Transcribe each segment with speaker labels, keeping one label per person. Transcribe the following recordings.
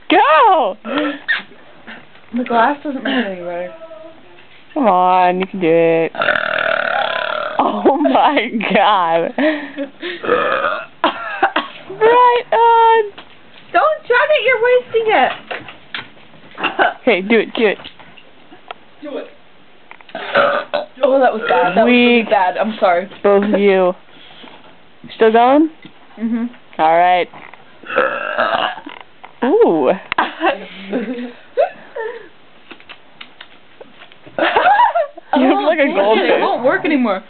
Speaker 1: Go!
Speaker 2: The glass doesn't make it any better.
Speaker 1: Come on, you can do it. Oh my god. Right on.
Speaker 2: Don't chug it, you're wasting it.
Speaker 1: Okay, do it.
Speaker 2: Do it. Oh, that was bad. That was really bad. I'm sorry.
Speaker 1: Both of you. Still going?
Speaker 2: Mhm.
Speaker 1: All right. Ooh. You look like a goldfish.
Speaker 2: It won't work anymore.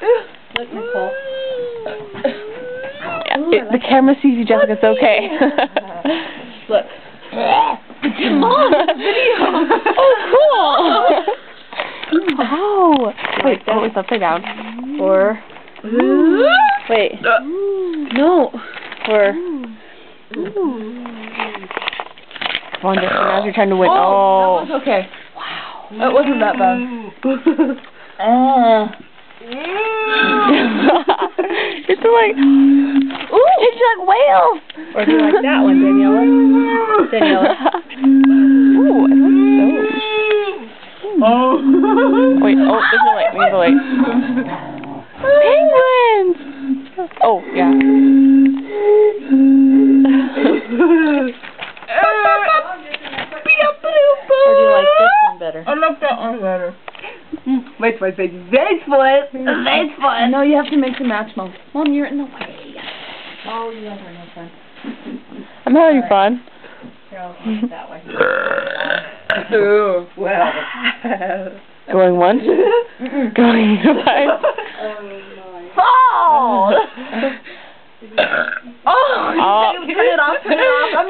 Speaker 2: Look, Nicole.
Speaker 1: Yeah, the camera sees you, Jessica. It's okay.
Speaker 2: Look. Mom, video.
Speaker 1: Oh, cool. Wow. Wait, oh, it's upside down. Or wait. No. Or. Come on, Jessica. Now you're trying to win. Oh.
Speaker 2: That was okay. Wow. That wasn't that bad.
Speaker 1: It's like, ooh, it's like whales.
Speaker 2: Or do you like that one, Daniela? Daniela.
Speaker 1: Ooh, I like those. Oh. Wait, oh, there's no light. We need the light. Penguins. Oh, yeah. Or do you like this one better?
Speaker 2: I like that one better.
Speaker 3: Wait for it. Wait for it.
Speaker 2: No, you have to make the match, Mom. Mom, you're in the way. Oh, you guys are no fun.
Speaker 1: I'm having fun.
Speaker 2: Here, I'll go that way.
Speaker 3: Ooh. Well.
Speaker 1: Going once? Going twice?
Speaker 2: Fall!
Speaker 1: Oh!
Speaker 2: Turn it off, turn it off.